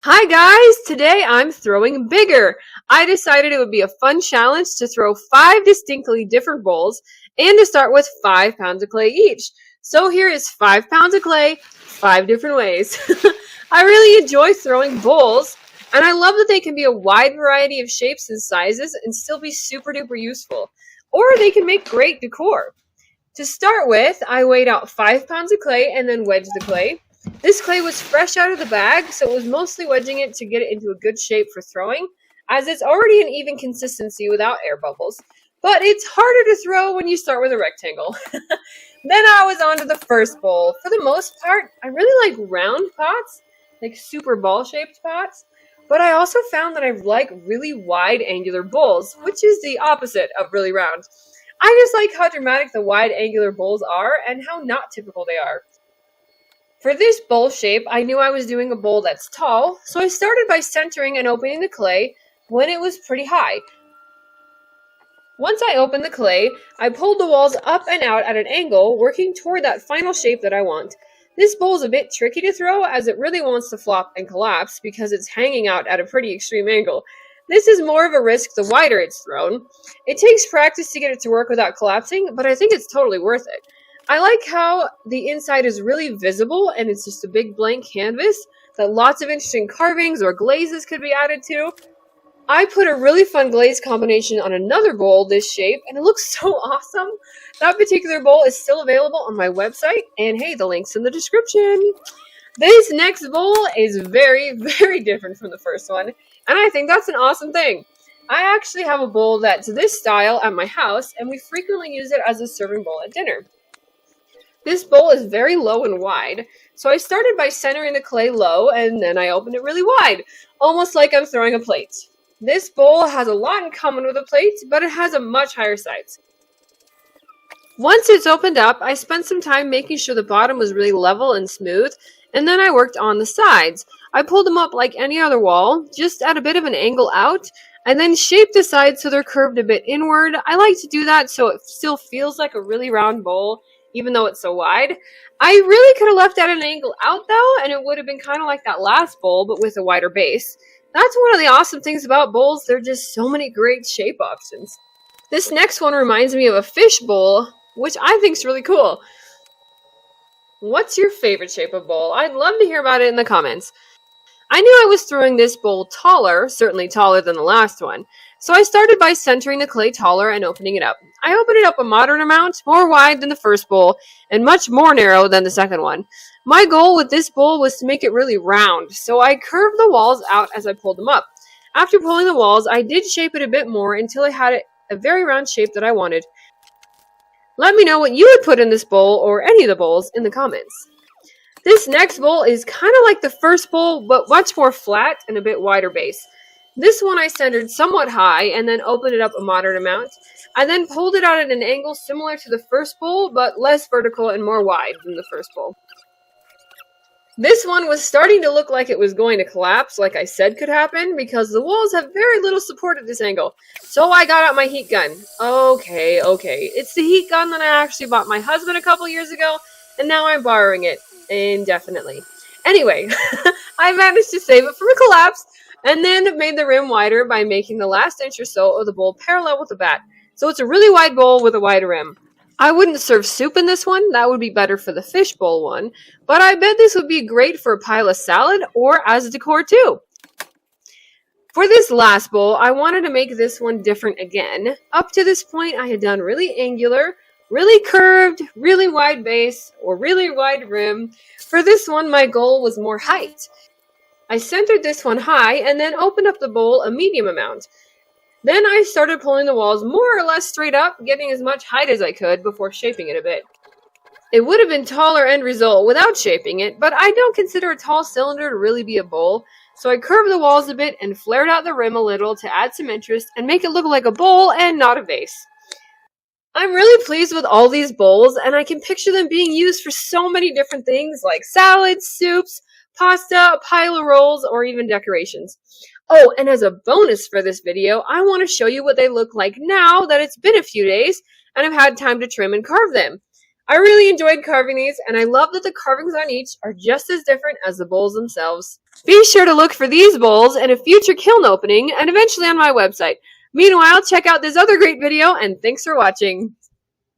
Hi guys! Today I'm throwing bigger. I decided it would be a fun challenge to throw 5 distinctly different bowls and to start with 5 pounds of clay each. So here is 5 pounds of clay, 5 different ways. I really enjoy throwing bowls and I love that they can be a wide variety of shapes and sizes and still be super duper useful. Or they can make great decor. To start with, I weighed out 5 pounds of clay and then wedged the clay. This clay was fresh out of the bag, so it was mostly wedging it to get it into a good shape for throwing, as it's already an even consistency without air bubbles. But it's harder to throw when you start with a rectangle. Then I was on to the first bowl. For the most part, I really like round pots, like super ball-shaped pots. But I also found that I like really wide angular bowls, which is the opposite of really round. I just like how dramatic the wide angular bowls are and how not typical they are. For this bowl shape, I knew I was doing a bowl that's tall, so I started by centering and opening the clay when it was pretty high. Once I opened the clay, I pulled the walls up and out at an angle, working toward that final shape that I want. This bowl is a bit tricky to throw as it really wants to flop and collapse because it's hanging out at a pretty extreme angle. This is more of a risk the wider it's thrown. It takes practice to get it to work without collapsing, but I think it's totally worth it. I like how the inside is really visible and it's just a big blank canvas that lots of interesting carvings or glazes could be added to. I put a really fun glaze combination on another bowl this shape and it looks so awesome. That particular bowl is still available on my website and hey, the link's in the description. This next bowl is very, very different from the first one and I think that's an awesome thing. I actually have a bowl that's this style at my house and we frequently use it as a serving bowl at dinner. This bowl is very low and wide, so I started by centering the clay low and then I opened it really wide, almost like I'm throwing a plate. This bowl has a lot in common with a plate, but it has a much higher size. Once it's opened up, I spent some time making sure the bottom was really level and smooth, and then I worked on the sides. I pulled them up like any other wall, just at a bit of an angle out, and then shaped the sides so they're curved a bit inward. I like to do that so it still feels like a really round bowl, even though it's so wide. I really could have left at an angle out though, and it would have been kind of like that last bowl, but with a wider base. That's one of the awesome things about bowls, there are just so many great shape options. This next one reminds me of a fishbowl, which I think is really cool. What's your favorite shape of bowl? I'd love to hear about it in the comments. I knew I was throwing this bowl taller, certainly taller than the last one, so I started by centering the clay taller and opening it up. I opened it up a moderate amount, more wide than the first bowl, and much more narrow than the second one. My goal with this bowl was to make it really round, so I curved the walls out as I pulled them up. After pulling the walls, I did shape it a bit more until I had a very round shape that I wanted. Let me know what you would put in this bowl or any of the bowls in the comments. This next bowl is kind of like the first bowl, but much more flat and a bit wider base. This one I centered somewhat high and then opened it up a moderate amount. I then pulled it out at an angle similar to the first bowl, but less vertical and more wide than the first bowl. This one was starting to look like it was going to collapse, like I said could happen, because the walls have very little support at this angle. So I got out my heat gun. Okay. It's the heat gun that I actually bought my husband a couple years ago, and now I'm borrowing it indefinitely. Anyway, I managed to save it from a collapse, and then made the rim wider by making the last inch or so of the bowl parallel with the bat. So it's a really wide bowl with a wide rim. I wouldn't serve soup in this one, that would be better for the fishbowl one, but I bet this would be great for a pile of salad or as a decor too. For this last bowl, I wanted to make this one different again. Up to this point, I had done really angular, really curved, really wide base, or really wide rim. For this one, my goal was more height. I centered this one high and then opened up the bowl a medium amount. Then I started pulling the walls more or less straight up, getting as much height as I could before shaping it a bit. It would have been taller end result without shaping it, but I don't consider a tall cylinder to really be a bowl, so I curved the walls a bit and flared out the rim a little to add some interest and make it look like a bowl and not a vase. I'm really pleased with all these bowls, and I can picture them being used for so many different things like salads, soups, pasta, a pile of rolls, or even decorations. Oh, and as a bonus for this video, I want to show you what they look like now that it's been a few days and I've had time to trim and carve them. I really enjoyed carving these, and I love that the carvings on each are just as different as the bowls themselves. Be sure to look for these bowls in a future kiln opening and eventually on my website. Meanwhile, check out this other great video and thanks for watching.